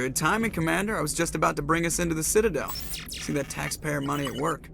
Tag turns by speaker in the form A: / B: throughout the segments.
A: Good timing, Commander. I was just about to bring us into the Citadel. See that taxpayer money at work.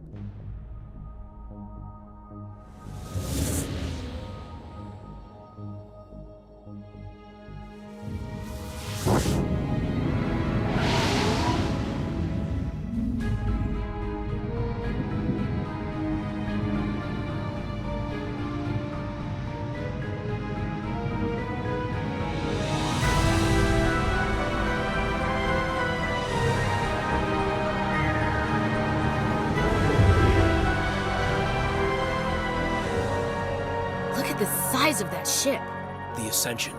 B: The size of that ship.
C: The Ascension,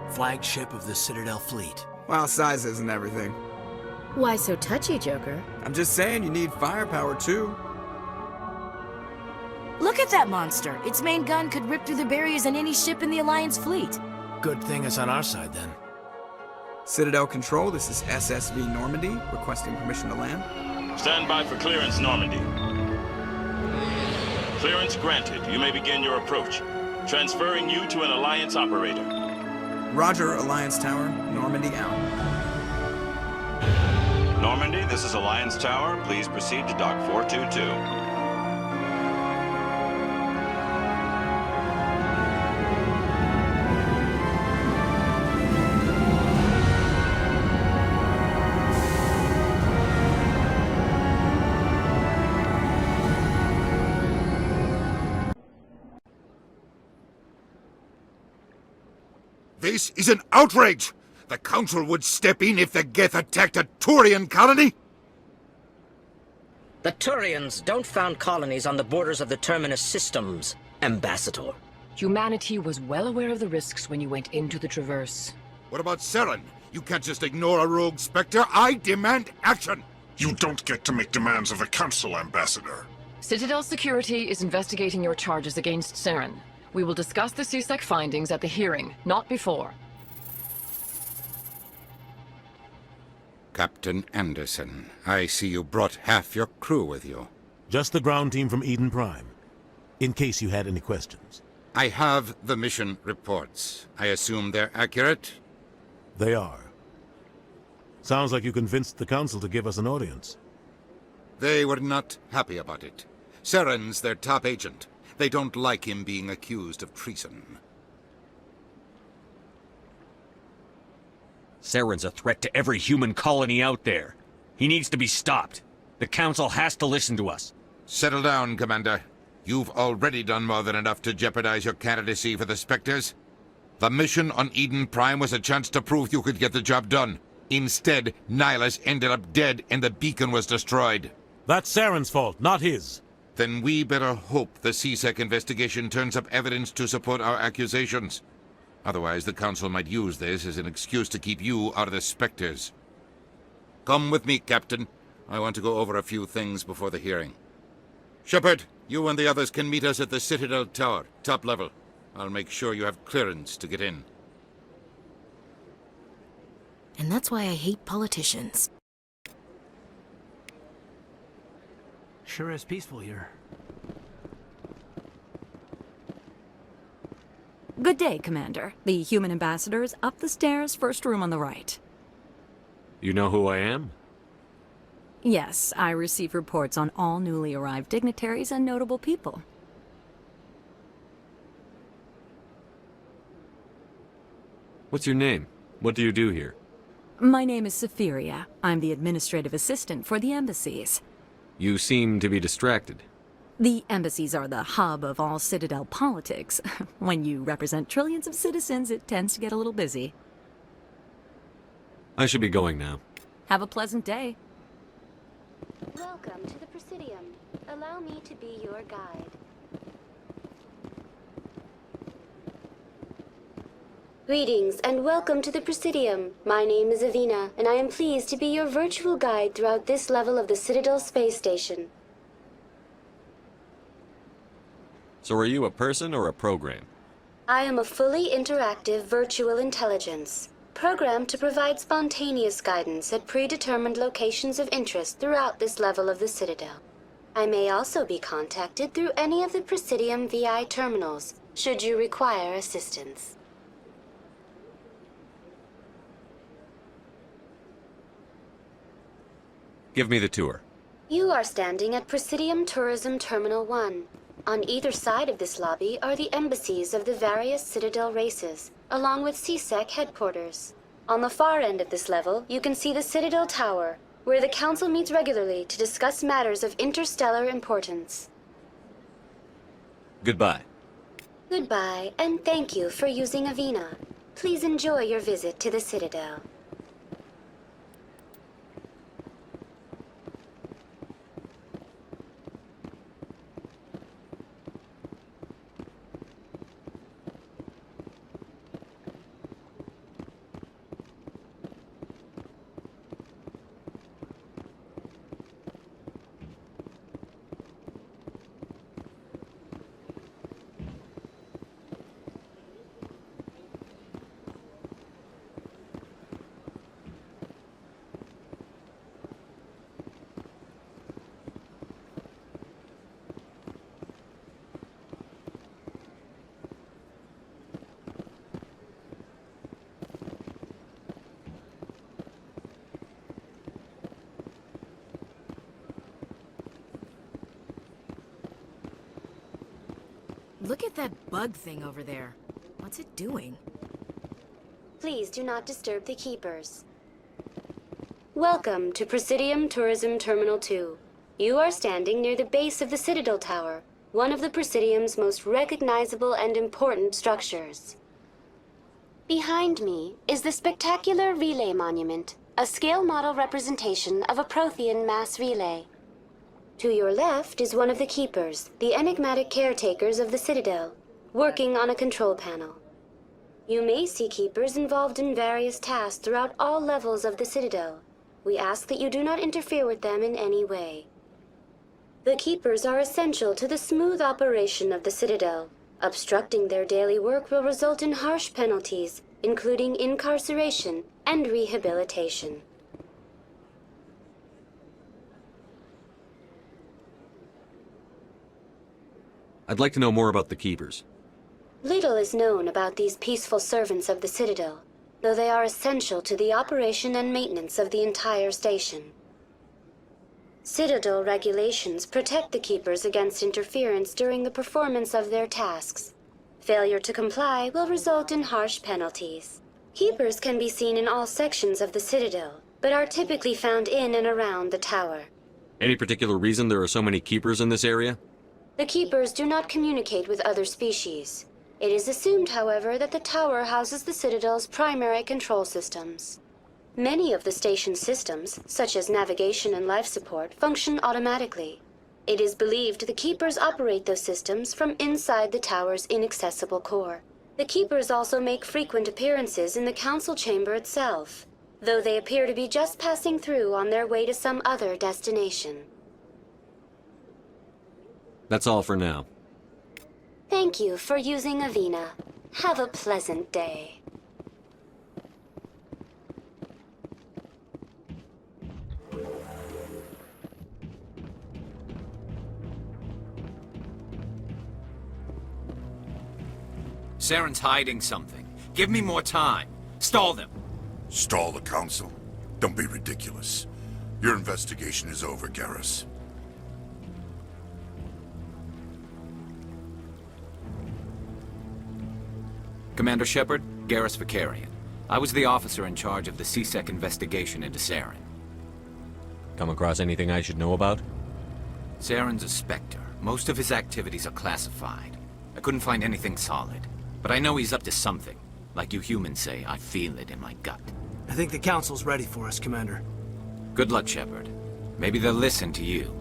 C: flagship of the Citadel fleet.
A: Well, size isn't everything.
B: Why so touchy, Joker?
A: I'm just saying you need firepower too.
B: Look at that monster. Its main gun could rip through the barriers in any ship in the Alliance fleet.
C: Good thing it's on our side, then.
A: Citadel Control, this is SSV Normandy, requesting permission to land.
D: Stand by for clearance, Normandy. Clearance granted. You may begin your approach. Transferring you to an Alliance operator.
A: Roger, Alliance Tower. Normandy out.
E: Normandy, this is Alliance Tower. Please proceed to Dock 422.
F: This is an outrage! The Council would step in if the Geth attacked a Turian colony?
G: The Turians don't found colonies on the borders of the Terminus systems, Ambassador.
H: Humanity was well aware of the risks when you went into the Traverse.
F: What about Saren? You can't just ignore a rogue Spectre. I demand action!
I: You don't get to make demands of the Council, Ambassador.
H: Citadel Security is investigating your charges against Saren. We will discuss the CSEC findings at the hearing, not before.
F: Captain Anderson, I see you brought half your crew with you.
J: Just the ground team from Eden Prime, in case you had any questions.
F: I have the mission reports. I assume they're accurate?
J: They are. Sounds like you convinced the Council to give us an audience.
F: They were not happy about it. Saren's their top agent. They don't like him being accused of treason.
K: Saren's a threat to every human colony out there. He needs to be stopped. The Council has to listen to us.
F: Settle down, Commander. You've already done more than enough to jeopardize your candidacy for the Spectres. The mission on Eden Prime was a chance to prove you could get the job done. Instead, Nihilus ended up dead and the beacon was destroyed.
J: That's Saren's fault, not his.
F: Then we better hope the CSEC investigation turns up evidence to support our accusations. Otherwise, the Council might use this as an excuse to keep you out of the Spectres. Come with me, Captain. I want to go over a few things before the hearing. Shepard, you and the others can meet us at the Citadel Tower, top level. I'll make sure you have clearance to get in.
B: And that's why I hate politicians.
C: Sure is peaceful here.
L: Good day, Commander. The human ambassador is up the stairs, first room on the right.
K: You know who I am?
L: Yes, I receive reports on all newly arrived dignitaries and notable people.
K: What's your name? What do you do here?
L: My name is Safiria. I'm the administrative assistant for the embassies.
K: You seem to be distracted.
L: The embassies are the hub of all Citadel politics. When you represent trillions of citizens, it tends to get a little busy.
K: I should be going now.
L: Have a pleasant day.
M: Welcome to the Presidium. Allow me to be your guide. Greetings and welcome to the Presidium. My name is Avina, and I am pleased to be your virtual guide throughout this level of the Citadel space station.
K: So are you a person or a program?
M: I am a fully interactive virtual intelligence, programmed to provide spontaneous guidance at predetermined locations of interest throughout this level of the Citadel. I may also be contacted through any of the Presidium VI terminals, should you require assistance.
K: Give me the tour.
M: You are standing at Presidium Tourism Terminal 1. On either side of this lobby are the embassies of the various Citadel races, along with CSEC headquarters. On the far end of this level, you can see the Citadel Tower, where the Council meets regularly to discuss matters of interstellar importance.
K: Goodbye.
M: Goodbye, and thank you for using Avina. Please enjoy your visit to the Citadel.
B: Look at that bug thing over there. What's it doing?
M: Please do not disturb the keepers. Welcome to Presidium Tourism Terminal 2. You are standing near the base of the Citadel Tower, one of the Presidium's most recognizable and important structures. Behind me is the spectacular Relay Monument, a scale model representation of a Prothean mass relay. To your left is one of the keepers, the enigmatic caretakers of the Citadel, working on a control panel. You may see keepers involved in various tasks throughout all levels of the Citadel. We ask that you do not interfere with them in any way. The keepers are essential to the smooth operation of the Citadel. Obstructing their daily work will result in harsh penalties, including incarceration and rehabilitation.
K: I'd like to know more about the Keepers.
M: Little is known about these peaceful servants of the Citadel, though they are essential to the operation and maintenance of the entire station. Citadel regulations protect the Keepers against interference during the performance of their tasks. Failure to comply will result in harsh penalties. Keepers can be seen in all sections of the Citadel, but are typically found in and around the tower.
K: Any particular reason there are so many Keepers in this area?
M: The Keepers do not communicate with other species. It is assumed, however, that the tower houses the Citadel's primary control systems. Many of the station's systems, such as navigation and life support, function automatically. It is believed the Keepers operate those systems from inside the tower's inaccessible core. The Keepers also make frequent appearances in the Council chamber itself, though they appear to be just passing through on their way to some other destination.
K: That's all for now.
M: Thank you for using Avina. Have a pleasant day.
N: Saren's hiding something. Give me more time. Stall them.
I: Stall the Council? Don't be ridiculous. Your investigation is over, Garrus.
N: Commander Shepard, Garrus Vicarian. I was the officer in charge of the CSEC investigation into Saren.
K: Come across anything I should know about?
N: Saren's a Spectre. Most of his activities are classified. I couldn't find anything solid. But I know he's up to something. Like you humans say, I feel it in my gut.
C: I think the Council's ready for us, Commander.
N: Good luck, Shepard. Maybe they'll listen to you.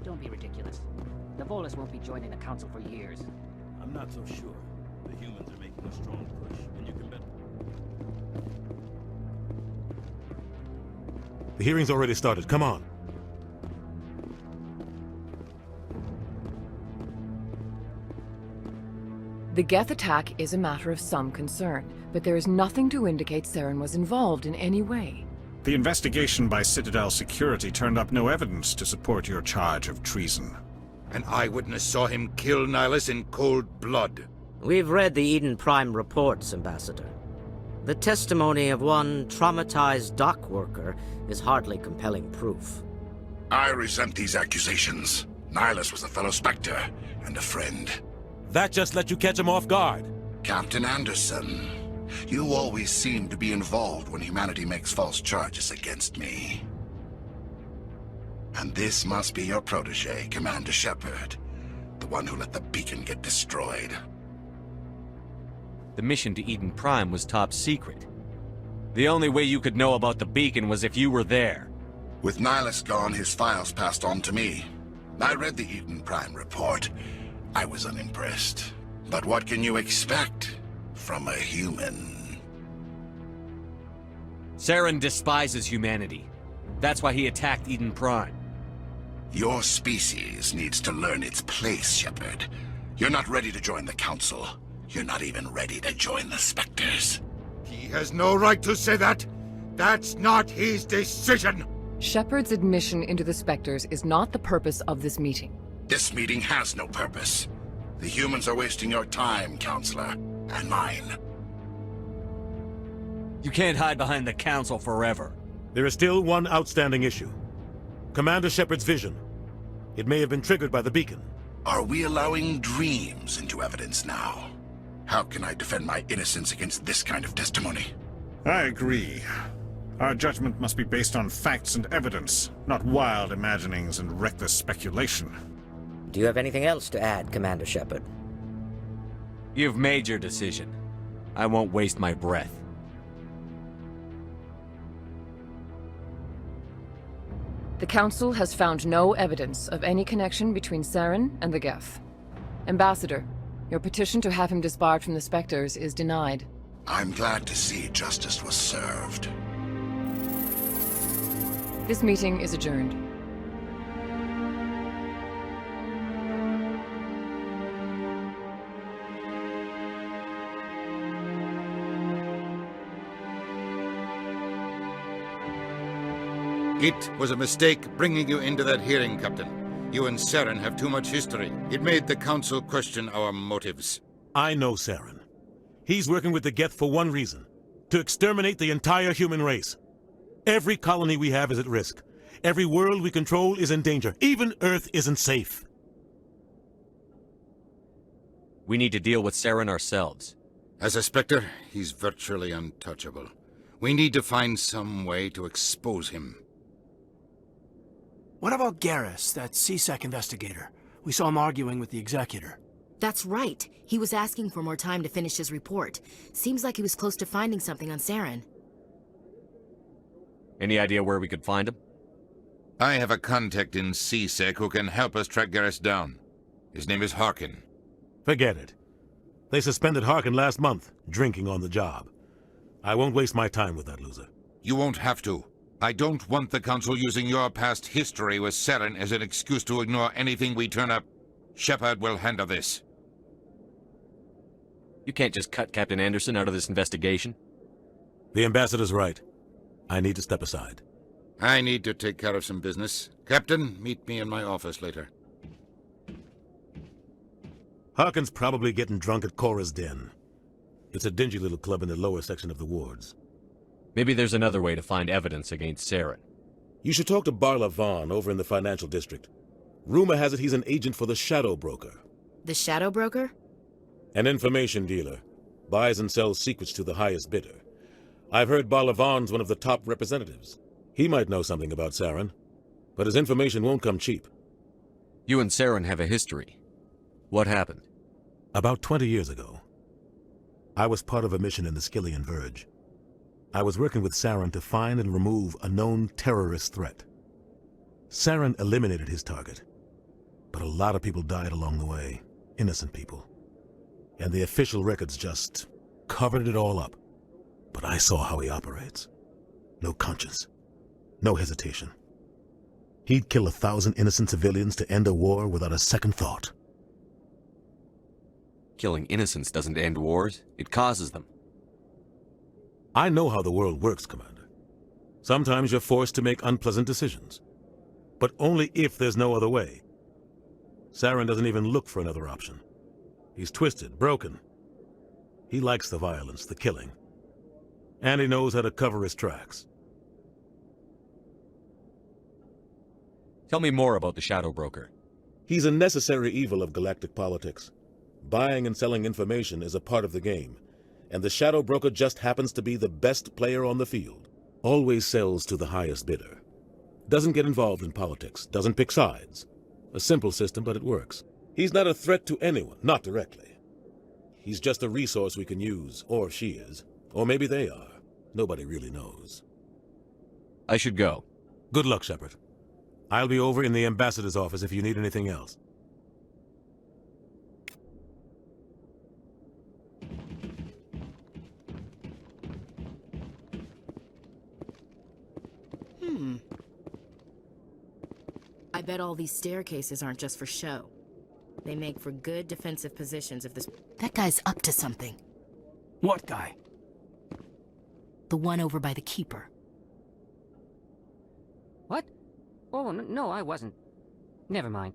O: Don't be ridiculous. The Volus won't be joining the Council for years.
P: I'm not so sure. The humans are making a strong push, and you can bet.
J: The hearing's already started. Come on.
H: The Geth attack is a matter of some concern, but there is nothing to indicate Saren was involved in any way.
Q: The investigation by Citadel security turned up no evidence to support your charge of treason.
F: An eyewitness saw him kill Nihilus in cold blood.
G: We've read the Eden Prime reports, Ambassador. The testimony of one traumatized dock worker is hardly compelling proof.
I: I resent these accusations. Nihilus was a fellow Spectre and a friend.
J: That just let you catch him off guard.
I: Captain Anderson, you always seem to be involved when humanity makes false charges against me. And this must be your protege, Commander Shepard, the one who let the beacon get destroyed.
K: The mission to Eden Prime was top secret. The only way you could know about the beacon was if you were there.
I: With Nihilus gone, his files passed on to me. I read the Eden Prime report. I was unimpressed. But what can you expect from a human?
K: Saren despises humanity. That's why he attacked Eden Prime.
I: Your species needs to learn its place, Shepard. You're not ready to join the Council. You're not even ready to join the Spectres.
F: He has no right to say that. That's not his decision.
H: Shepard's admission into the Spectres is not the purpose of this meeting.
I: This meeting has no purpose. The humans are wasting your time, Counselor, and mine.
K: You can't hide behind the Council forever.
J: There is still one outstanding issue. Commander Shepard's vision. It may have been triggered by the beacon.
I: Are we allowing dreams into evidence now? How can I defend my innocence against this kind of testimony?
Q: I agree. Our judgment must be based on facts and evidence, not wild imaginings and reckless speculation.
G: Do you have anything else to add, Commander Shepard?
K: You've made your decision. I won't waste my breath.
H: The Council has found no evidence of any connection between Saren and the Geth. Ambassador, your petition to have him disbarred from the Spectres is denied.
I: I'm glad to see justice was served.
H: This meeting is adjourned.
F: It was a mistake bringing you into that hearing, Captain. You and Saren have too much history. It made the Council question our motives.
J: I know Saren. He's working with the Geth for one reason. To exterminate the entire human race. Every colony we have is at risk. Every world we control is in danger. Even Earth isn't safe.
K: We need to deal with Saren ourselves.
F: As a Spectre, he's virtually untouchable. We need to find some way to expose him.
C: What about Garrus, that CSEC investigator? We saw him arguing with the Executor.
B: That's right. He was asking for more time to finish his report. Seems like he was close to finding something on Saren.
K: Any idea where we could find him?
F: I have a contact in CSEC who can help us track Garrus down. His name is Harkin.
J: Forget it. They suspended Harkin last month, drinking on the job. I won't waste my time with that loser.
F: You won't have to. I don't want the Council using your past history with Saren as an excuse to ignore anything we turn up. Shepard will handle this.
K: You can't just cut Captain Anderson out of this investigation.
J: The Ambassador's right. I need to step aside.
F: I need to take care of some business. Captain, meet me in my office later.
J: Harkin's probably getting drunk at Cora's Den. It's a dingy little club in the lower section of the wards.
K: Maybe there's another way to find evidence against Saren.
J: You should talk to Barla Vaughn over in the financial district. Rumor has it he's an agent for the Shadow Broker.
B: The Shadow Broker?
J: An information dealer. Buys and sells secrets to the highest bidder. I've heard Barla Vaughn's one of the top representatives. He might know something about Saren, but his information won't come cheap.
K: You and Saren have a history. What happened?
J: About 20 years ago, I was part of a mission in the Skillian Verge. I was working with Saren to find and remove a known terrorist threat. Saren eliminated his target, but a lot of people died along the way, innocent people. And the official records just covered it all up. But I saw how he operates. No conscience, no hesitation. He'd kill 1,000 innocent civilians to end a war without a second thought.
K: Killing innocents doesn't end wars, it causes them.
J: I know how the world works, Commander. Sometimes you're forced to make unpleasant decisions. But only if there's no other way. Saren doesn't even look for another option. He's twisted, broken. He likes the violence, the killing. And he knows how to cover his tracks.
K: Tell me more about the Shadow Broker.
J: He's a necessary evil of galactic politics. Buying and selling information is a part of the game. And the Shadow Broker just happens to be the best player on the field. Always sells to the highest bidder. Doesn't get involved in politics, doesn't pick sides. A simple system, but it works. He's not a threat to anyone, not directly. He's just a resource we can use, or she is. Or maybe they are. Nobody really knows.
K: I should go.
J: Good luck, Shepard. I'll be over in the ambassador's office if you need anything else.
B: I bet all these staircases aren't just for show. They make for good defensive positions if this... That guy's up to something.
C: What guy?
B: The one over by the Keeper.
O: What? Oh, no, I wasn't. Never mind.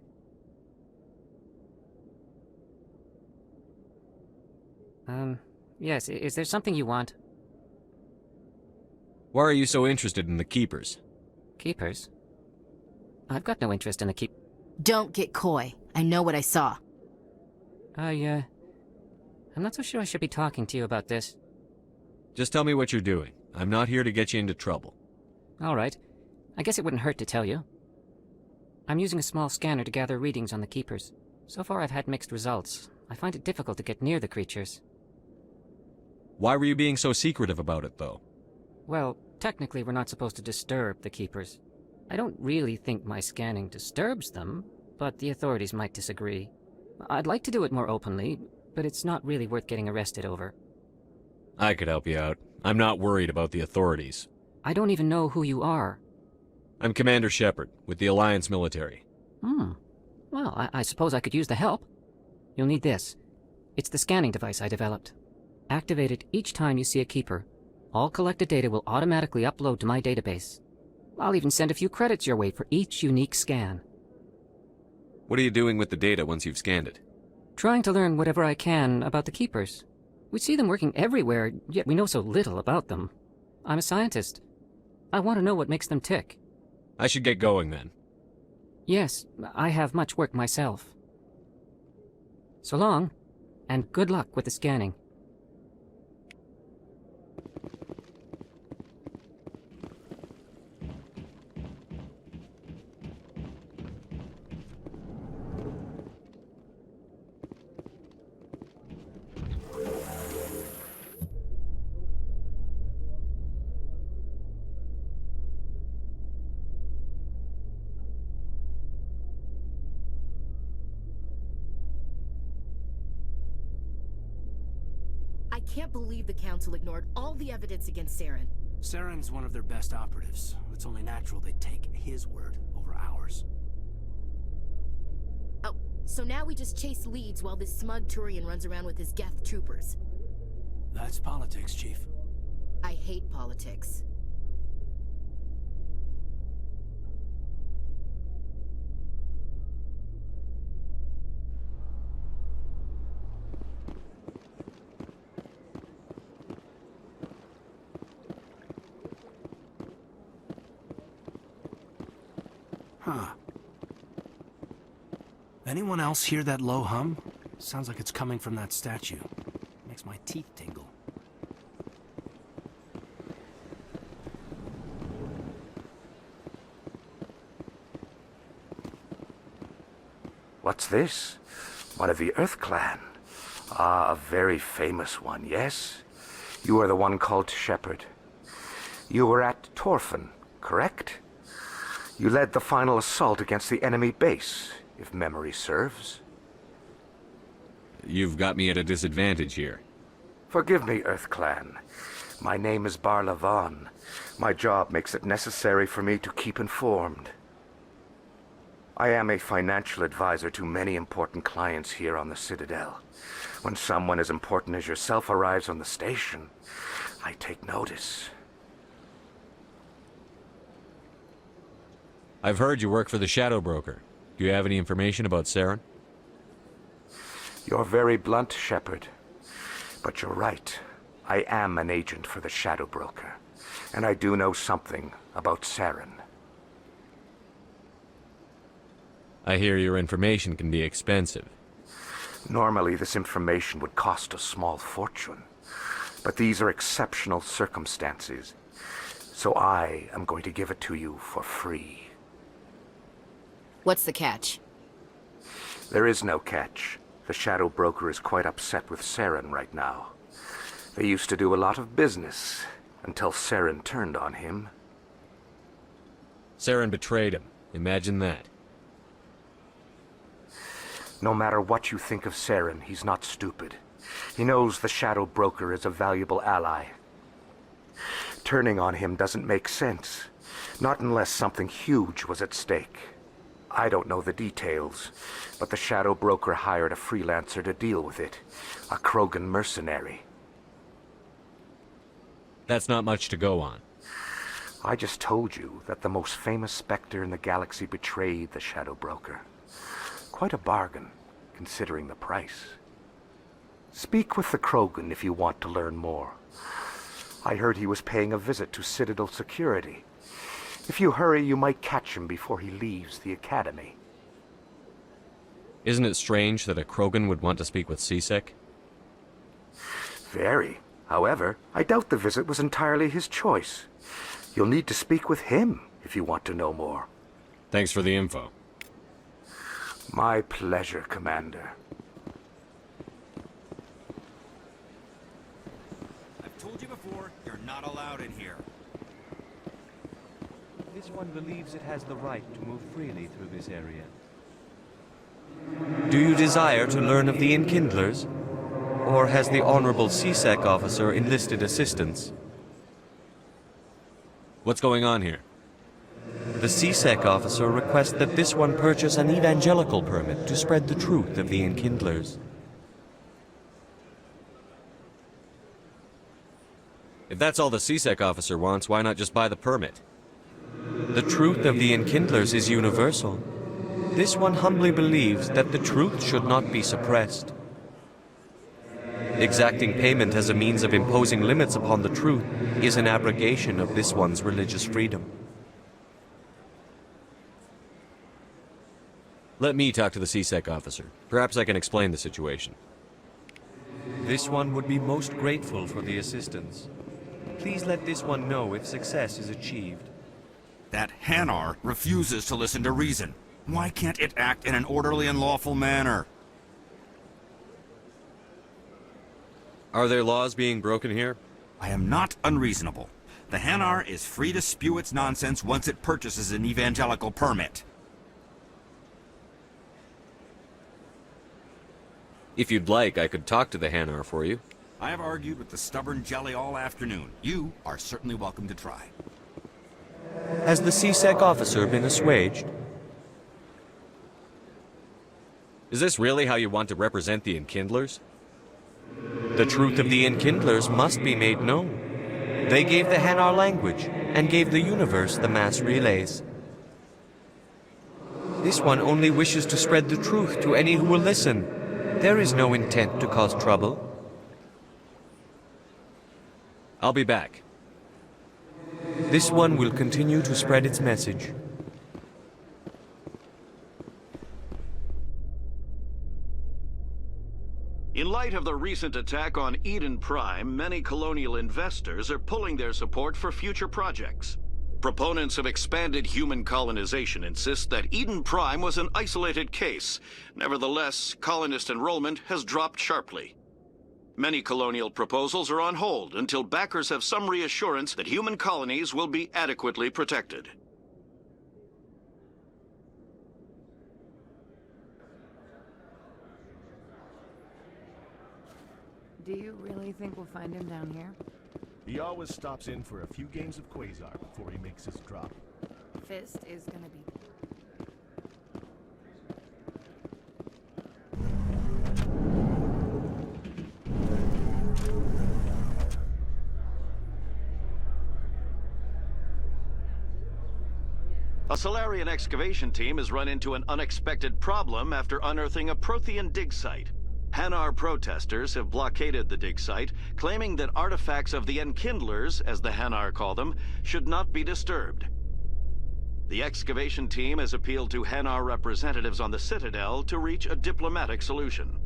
O: Yes, is there something you want?
K: Why are you so interested in the Keepers?
O: Keepers? I've got no interest in the keep...
B: Don't get coy. I know what I saw.
O: I'm not so sure I should be talking to you about this.
K: Just tell me what you're doing. I'm not here to get you into trouble.
O: All right. I guess it wouldn't hurt to tell you. I'm using a small scanner to gather readings on the Keepers. So far I've had mixed results. I find it difficult to get near the creatures.
K: Why were you being so secretive about it, though?
O: Well, technically we're not supposed to disturb the Keepers. I don't really think my scanning disturbs them, but the authorities might disagree. I'd like to do it more openly, but it's not really worth getting arrested over.
K: I could help you out. I'm not worried about the authorities.
O: I don't even know who you are.
K: I'm Commander Shepard, with the Alliance military.
O: Well, I suppose I could use the help. You'll need this. It's the scanning device I developed. Activate it each time you see a Keeper. All collected data will automatically upload to my database. I'll even send a few credits your way for each unique scan.
K: What are you doing with the data once you've scanned it?
O: Trying to learn whatever I can about the Keepers. We see them working everywhere, yet we know so little about them. I'm a scientist. I want to know what makes them tick.
K: I should get going then.
O: Yes, I have much work myself. So long, and good luck with the scanning.
B: I can't believe the Council ignored all the evidence against Saren.
C: Saren's one of their best operatives. It's only natural they take his word over ours.
B: Oh, so now we just chase leads while this smug Turian runs around with his Geth troopers.
C: That's politics, Chief.
B: I hate politics.
C: Huh. Anyone else hear that low hum? Sounds like it's coming from that statue. Makes my teeth tingle.
R: What's this? One of the Earth Clan. Ah, a very famous one, yes? You are the one called Shepard. You were at Torfan, correct? You led the final assault against the enemy base, if memory serves.
K: You've got me at a disadvantage here.
R: Forgive me, Earth Clan. My name is Barla Vaughn. My job makes it necessary for me to keep informed. I am a financial advisor to many important clients here on the Citadel. When someone as important as yourself arrives on the station, I take notice.
K: I've heard you work for the Shadow Broker. Do you have any information about Saren?
R: You're very blunt, Shepard. But you're right. I am an agent for the Shadow Broker. And I do know something about Saren.
K: I hear your information can be expensive.
R: Normally, this information would cost a small fortune. But these are exceptional circumstances. So I am going to give it to you for free.
B: What's the catch?
R: There is no catch. The Shadow Broker is quite upset with Saren right now. They used to do a lot of business, until Saren turned on him.
K: Saren betrayed him. Imagine that.
R: No matter what you think of Saren, he's not stupid. He knows the Shadow Broker is a valuable ally. Turning on him doesn't make sense. Not unless something huge was at stake. I don't know the details, but the Shadow Broker hired a freelancer to deal with it. A Krogan mercenary.
K: That's not much to go on.
R: I just told you that the most famous Spectre in the galaxy betrayed the Shadow Broker. Quite a bargain, considering the price. Speak with the Krogan if you want to learn more. I heard he was paying a visit to Citadel security. If you hurry, you might catch him before he leaves the Academy.
K: Isn't it strange that a Krogan would want to speak with C-Sec?
R: Very. However, I doubt the visit was entirely his choice. You'll need to speak with him if you want to know more.
K: Thanks for the info.
R: My pleasure, Commander.
S: I've told you before, you're not allowed in here.
T: This one believes it has the right to move freely through this area. Do you desire to learn of the Enkindlers? Or has the Honorable C-Sec officer enlisted assistance?
K: What's going on here?
T: The C-Sec officer requests that this one purchase an evangelical permit to spread the truth of the Enkindlers.
K: If that's all the C-Sec officer wants, why not just buy the permit?
T: The truth of the Enkindlers is universal. This one humbly believes that the truth should not be suppressed. Exacting payment as a means of imposing limits upon the truth is an abrogation of this one's religious freedom.
K: Let me talk to the C-Sec officer. Perhaps I can explain the situation.
T: This one would be most grateful for the assistance. Please let this one know if success is achieved.
S: That Hanar refuses to listen to reason. Why can't it act in an orderly and lawful manner?
K: Are there laws being broken here?
S: I am not unreasonable. The Hanar is free to spew its nonsense once it purchases an evangelical permit.
K: If you'd like, I could talk to the Hanar for you.
S: I have argued with the stubborn jelly all afternoon. You are certainly welcome to try.
T: Has the C-Sec officer been assuaged?
K: Is this really how you want to represent the Enkindlers?
T: The truth of the Enkindlers must be made known. They gave the Hanar language, and gave the universe the mass relays. This one only wishes to spread the truth to any who will listen. There is no intent to cause trouble.
K: I'll be back.
T: This one will continue to spread its message.
U: In light of the recent attack on Eden Prime, many colonial investors are pulling their support for future projects. Proponents of expanded human colonization insist that Eden Prime was an isolated case. Nevertheless, colonist enrollment has dropped sharply. Many colonial proposals are on hold until backers have some reassurance that human colonies will be adequately protected.
H: Do you really think we'll find him down here?
C: He always stops in for a few games of Quasar before he makes his drop.
H: Fist is gonna be...
U: A Solarian excavation team has run into an unexpected problem after unearthing a Prothean dig site. Hanar protesters have blockaded the dig site, claiming that artifacts of the Enkindlers, as the Hanar call them, should not be disturbed. The excavation team has appealed to Hanar representatives on the Citadel to reach a diplomatic solution.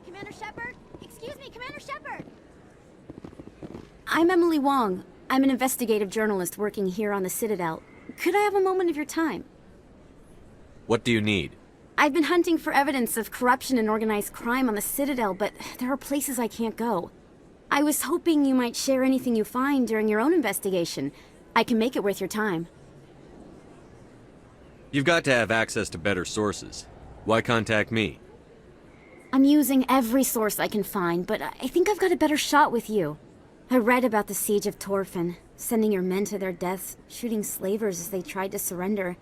D: Commander Shepard? Excuse me, Commander Shepard! I'm Emily Wong. I'm an investigative journalist working here on the Citadel. Could I have a moment of your time?
T: What do you need?
D: I've been hunting for evidence of corruption and organized crime on the Citadel, but there are places I can't go. I was hoping you might share anything you find during your own investigation. I can make it worth your time.
T: You've got to have access to better sources. Why contact me?
D: I'm using every source I can find, but I think I've got a better shot with you. I read about the siege of Torfin, sending your men to their deaths, shooting slavers as they tried to surrender.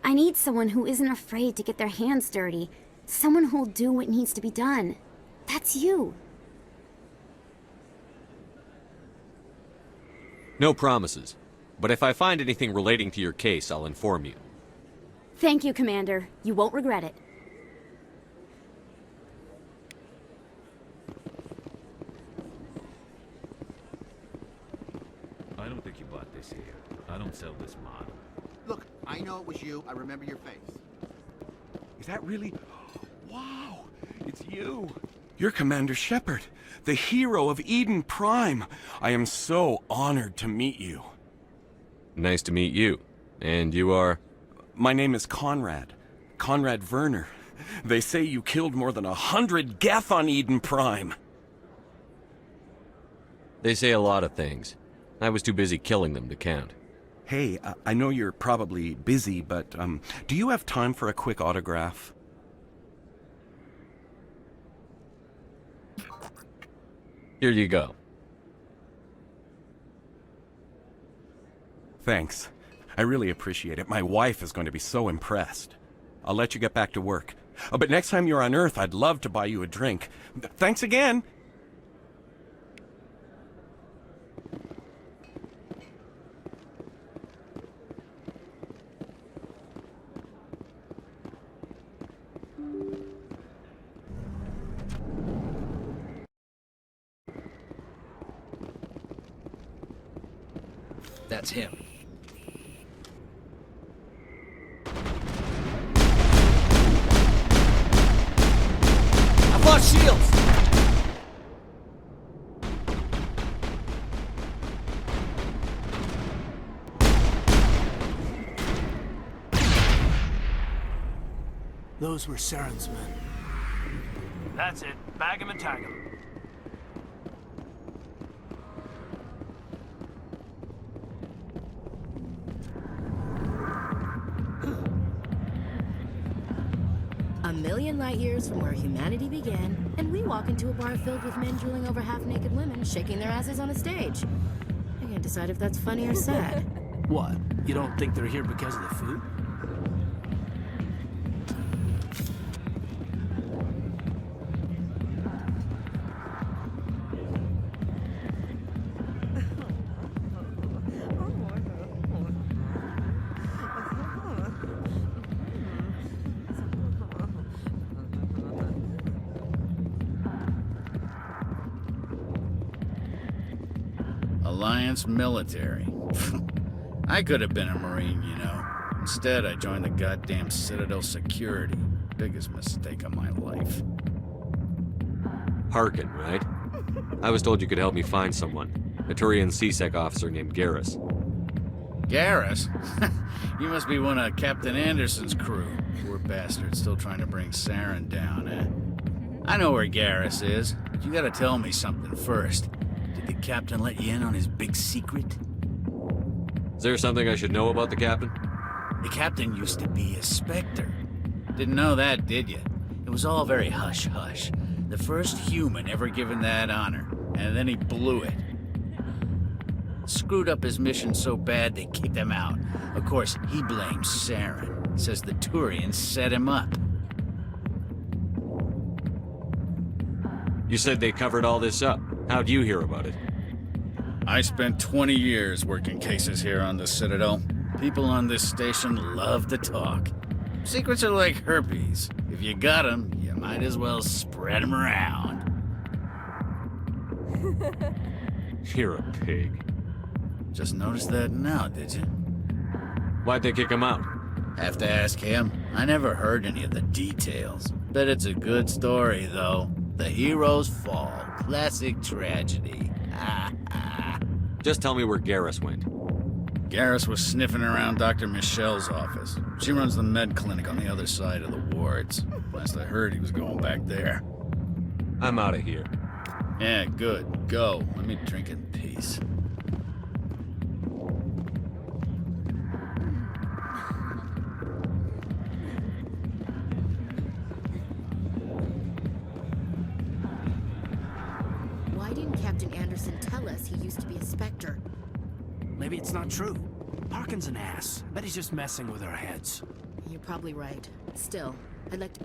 D: I need someone who isn't afraid to get their hands dirty. Someone who'll do what needs to be done. That's you.
T: No promises. But if I find anything relating to your case, I'll inform you.
D: Thank you, Commander. You won't regret it.
P: I don't think you bought this here. I don't sell this model.
V: Look, I know it was you. I remember your face.
W: Is that really? Wow, it's you. You're Commander Shepard, the hero of Eden Prime. I am so honored to meet you.
T: Nice to meet you. And you are?
W: My name is Conrad. Conrad Werner. They say you killed more than 100 Geth on Eden Prime.
T: They say a lot of things. I was too busy killing them to count.
W: Hey, I know you're probably busy, but do you have time for a quick autograph?
T: Here you go.
W: Thanks. I really appreciate it. My wife is going to be so impressed. I'll let you get back to work. But next time you're on Earth, I'd love to buy you a drink. Thanks again!
X: That's him. I've lost shields!
C: Those were Saren's men. That's it. Bag him and tag him.
B: A million light years from where humanity began, and we walk into a bar filled with men drooling over half-naked women, shaking their asses on a stage. I can't decide if that's funny or sad.
C: What? You don't think they're here because of the food?
Y: Alliance military. I could have been a Marine, you know. Instead, I joined the goddamn Citadel security. Biggest mistake of my life.
T: Harkin, right? I was told you could help me find someone. A Turian CSEC officer named Garrus.
Y: Garrus? You must be one of Captain Anderson's crew. Poor bastard still trying to bring Saren down, eh? I know where Garrus is, but you gotta tell me something first. Did the captain let you in on his big secret?
T: Is there something I should know about the captain?
Y: The captain used to be a Spectre. Didn't know that, did you? It was all very hush-hush. The first human ever given that honor, and then he blew it. Screwed up his mission so bad they kicked him out. Of course, he blames Saren. Says the Turians set him up.
K: You said they covered all this up. How'd you hear about it?
Y: I spent 20 years working cases here on the Citadel. People on this station love to talk. Secrets are like herpes. If you got them, you might as well spread them around.
K: You're a pig.
Y: Just noticed that now, did you?
K: Why'd they kick him out?
Y: Have to ask him. I never heard any of the details. Bet it's a good story, though. The heroes fall. Classic tragedy.
K: Just tell me where Garrus went.
Y: Garrus was sniffing around Dr. Michelle's office. She runs the med clinic on the other side of the wards. Last I heard, he was going back there.
K: I'm out of here.
Y: Yeah, good. Go. Let me drink in peace.
B: Why didn't Captain Anderson tell us he used to be a Spectre?
C: Maybe it's not true. Parkin's an ass. I bet he's just messing with our heads.
B: You're probably right. Still, I'd like to...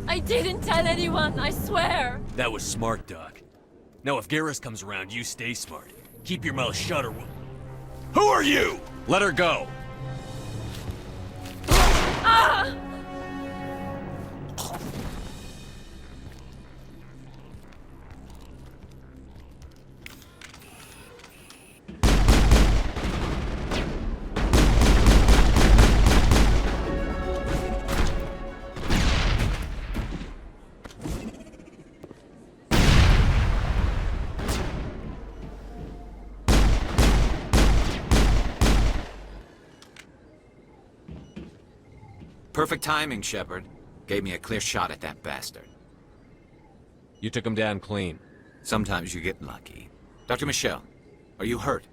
A: I didn't tell anyone, I swear!
K: That was smart, Doc. Now if Garrus comes around, you stay smart. Keep your mouth shut or we'll... Who are you? Let her go.
A: Ah!
E: Perfect timing, Shepard. Gave me a clear shot at that bastard.
K: You took him down clean.
E: Sometimes you get lucky. Dr. Michelle, are you hurt?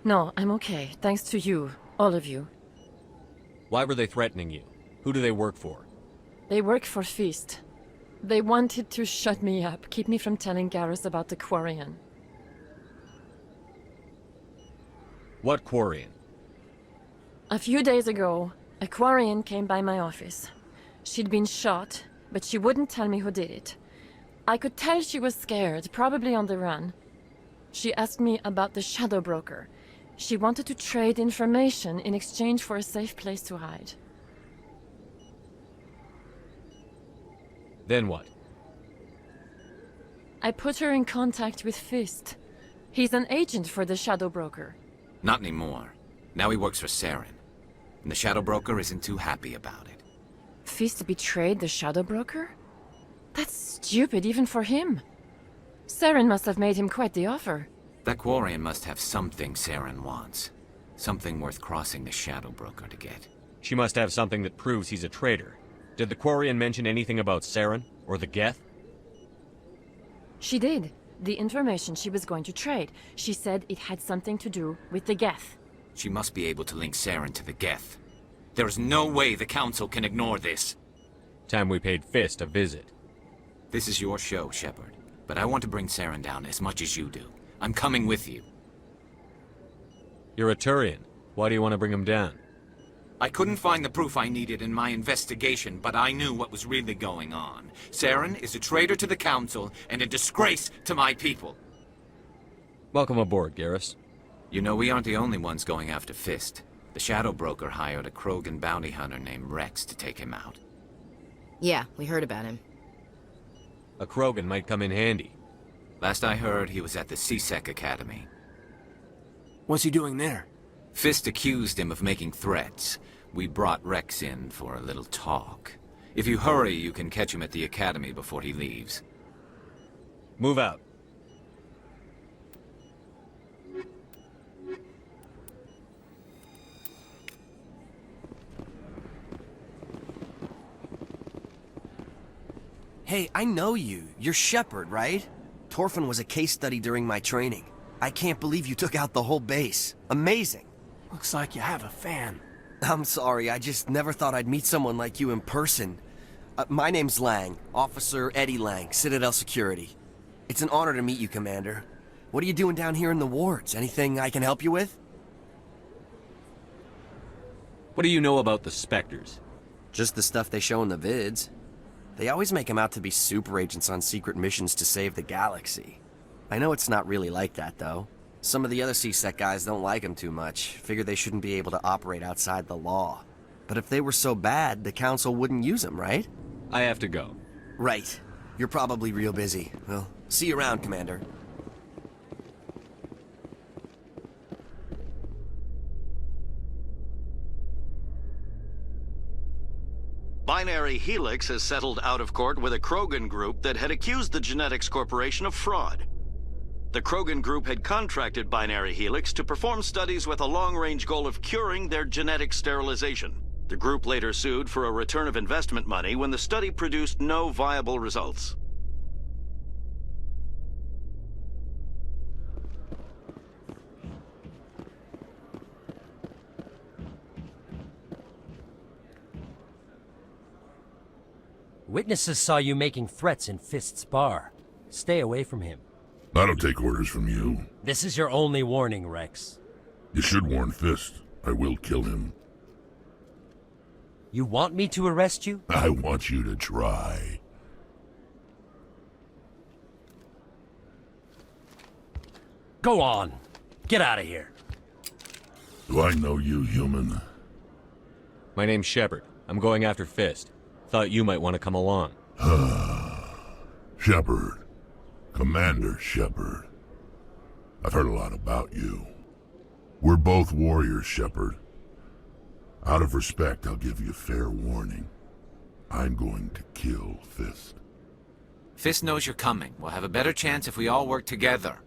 H: No, I'm okay. Thanks to you. All of you.
K: Why were they threatening you? Who do they work for?
H: They work for Feast. They wanted to shut me up, keep me from telling Garrus about the Quarian.
K: What Quarian?
H: A few days ago, a Quarian came by my office. She'd been shot, but she wouldn't tell me who did it. I could tell she was scared, probably on the run. She asked me about the Shadow Broker. She wanted to trade information in exchange for a safe place to hide.
K: Then what?
H: I put her in contact with Fist. He's an agent for the Shadow Broker.
E: Not anymore. Now he works for Saren. And the Shadow Broker isn't too happy about it.
H: Fist betrayed the Shadow Broker? That's stupid even for him. Saren must have made him quite the offer.
E: That Quarian must have something Saren wants. Something worth crossing the Shadow Broker to get.
K: She must have something that proves he's a traitor. Did the Quarian mention anything about Saren? Or the Geth?
H: She did. The information she was going to trade. She said it had something to do with the Geth.
E: She must be able to link Saren to the Geth. There is no way the Council can ignore this.
K: Time we paid Fist a visit.
E: This is your show, Shepard. But I want to bring Saren down as much as you do. I'm coming with you.
K: You're a Turian. Why do you want to bring him down?
E: I couldn't find the proof I needed in my investigation, but I knew what was really going on. Saren is a traitor to the Council and a disgrace to my people.
K: Welcome aboard, Garrus.
E: You know, we aren't the only ones going after Fist. The Shadow Broker hired a Krogan bounty hunter named Rex to take him out.
B: Yeah, we heard about him.
K: A Krogan might come in handy.
E: Last I heard, he was at the CSEC Academy.
C: What's he doing there?
E: Fist accused him of making threats. We brought Rex in for a little talk. If you hurry, you can catch him at the Academy before he leaves.
K: Move out.
L: Hey, I know you. You're Shepard, right? Torfin was a case study during my training. I can't believe you took out the whole base. Amazing.
C: Looks like you have a fan.
L: I'm sorry, I just never thought I'd meet someone like you in person. My name's Lang, Officer Eddie Lang, Citadel Security. It's an honor to meet you, Commander. What are you doing down here in the wards? Anything I can help you with?
K: What do you know about the Spectres?
L: Just the stuff they show in the vids. They always make them out to be super agents on secret missions to save the galaxy. I know it's not really like that, though. Some of the other CSEC guys don't like them too much, figure they shouldn't be able to operate outside the law. But if they were so bad, the Council wouldn't use them, right?
K: I have to go.
L: Right. You're probably real busy. Well, see you around, Commander.
U: Binary Helix has settled out of court with a Krogan group that had accused the Genetics Corporation of fraud. The Krogan group had contracted Binary Helix to perform studies with a long-range goal of curing their genetic sterilization. The group later sued for a return of investment money when the study produced no viable results.
G: Witnesses saw you making threats in Fist's bar. Stay away from him.
I: I don't take orders from you.
G: This is your only warning, Rex.
I: You should warn Fist. I will kill him.
G: You want me to arrest you?
I: I want you to try.
G: Go on. Get out of here.
I: Do I know you, human?
K: My name's Shepard. I'm going after Fist. Thought you might want to come along.
I: Shepard. Commander Shepard. I've heard a lot about you. We're both warriors, Shepard. Out of respect, I'll give you fair warning. I'm going to kill Fist.
E: Fist knows you're coming. We'll have a better chance if we all work together.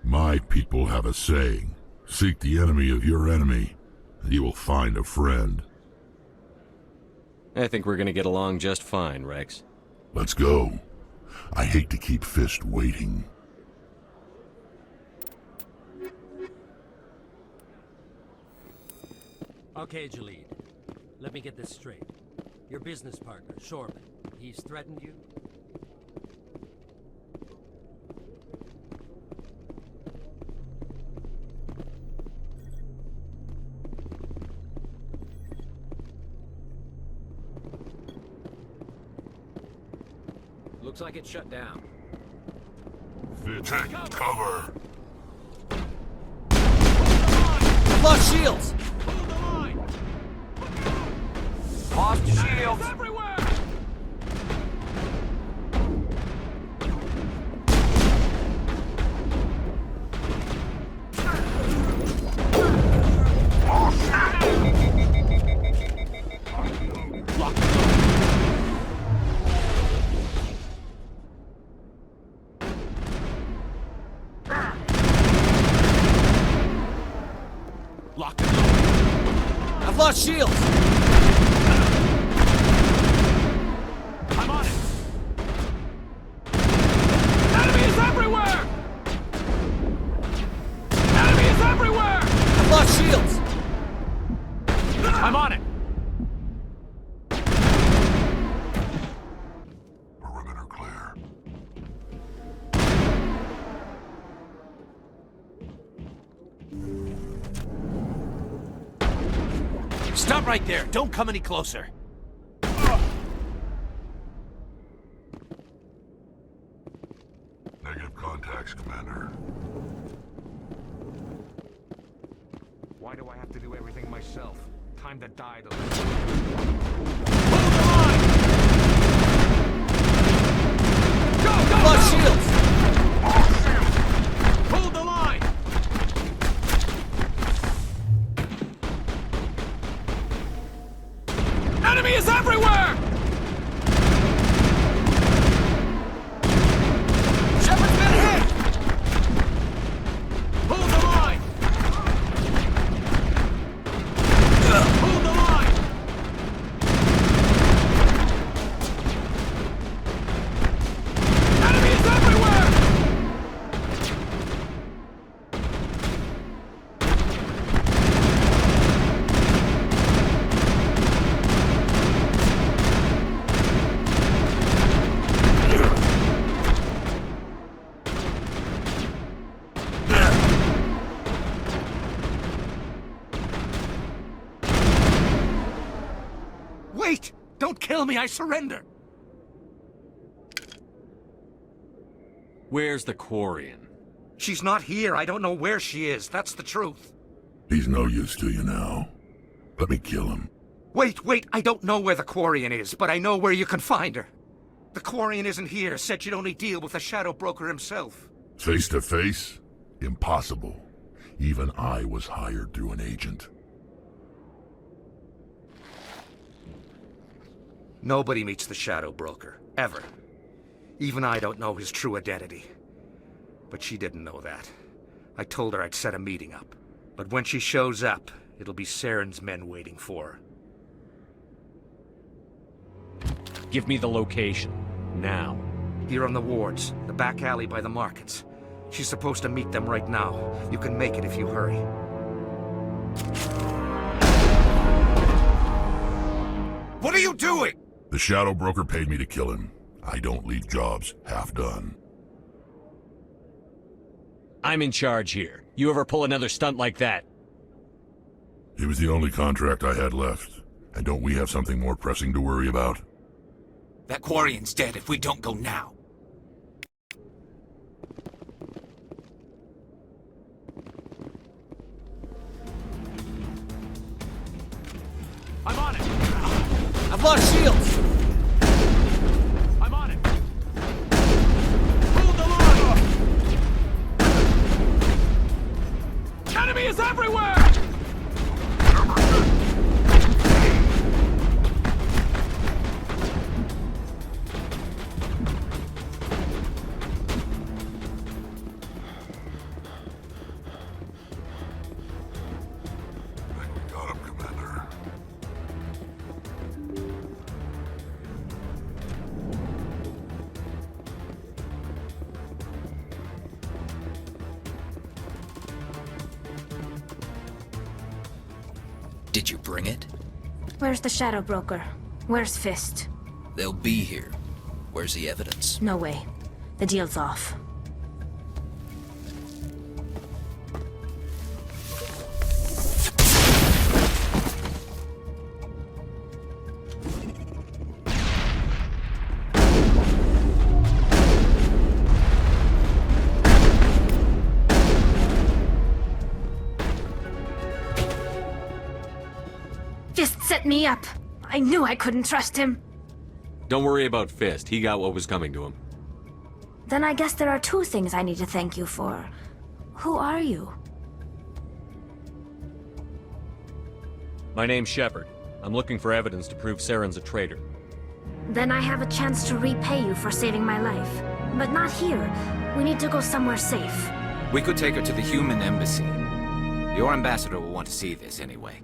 I: My people have a saying. Seek the enemy of your enemy, and you will find a friend.
K: I think we're gonna get along just fine, Rex.
I: Let's go. I hate to keep Fist waiting.
G: Okay, Jalid. Let me get this straight. Your business partner, Shoreman, he's threatened you?
E: Looks like it's shut down.
I: Take cover.
L: I've lost shields!
E: Lost shields!
L: I've lost shields!
E: I'm on it! Enemy is everywhere! Enemy is everywhere!
L: I've lost shields!
E: I'm on it!
I: Perimeter clear.
C: Stop right there! Don't come any closer!
I: Negative contacts, Commander.
R: Why do I have to do everything myself? Time to die to
E: Hold the line! Go, go,
L: I've lost
E: go!
L: shields!
E: Hold the line! Enemy is everywhere!
L: Shepard's been hit!
E: Hold the line! Hold the line! Enemy is everywhere!
R: Don't kill me, I surrender!
K: Where's the Quarian?
R: She's not here. I don't know where she is. That's the truth.
I: He's no use to you now. Let me kill him.
R: Wait, I don't know where the Quarian is, but I know where you can find her. The Quarian isn't here. Said you'd only deal with the Shadow Broker himself.
I: Face to face? Impossible. Even I was hired through an agent.
R: Nobody meets the Shadow Broker. Ever. Even I don't know his true identity. But she didn't know that. I told her I'd set a meeting up. But when she shows up, it'll be Saren's men waiting for her.
K: Give me the location. Now.
R: Here on the wards, the back alley by the markets. She's supposed to meet them right now. You can make it if you hurry.
E: What are you doing?
I: The Shadow Broker paid me to kill him. I don't leave jobs half done.
K: I'm in charge here. You ever pull another stunt like that?
I: It was the only contract I had left. And don't we have something more pressing to worry about?
E: That Quarian's dead if we don't go now.
X: I'm on it! I've lost shields! I'm on it! Hold the line! Enemy is everywhere!
I: Got him, Commander.
F: Did you bring it?
J: Where's the Shadow Broker? Where's Fist?
F: They'll be here. Where's the evidence?
J: No way. The deal's off. Fist set me up. I knew I couldn't trust him.
K: Don't worry about Fist. He got what was coming to him.
J: Then I guess there are two things I need to thank you for. Who are you?
K: My name's Shepard. I'm looking for evidence to prove Saren's a traitor.
J: Then I have a chance to repay you for saving my life. But not here. We need to go somewhere safe.
E: We could take her to the human embassy. Your ambassador will want to see this anyway.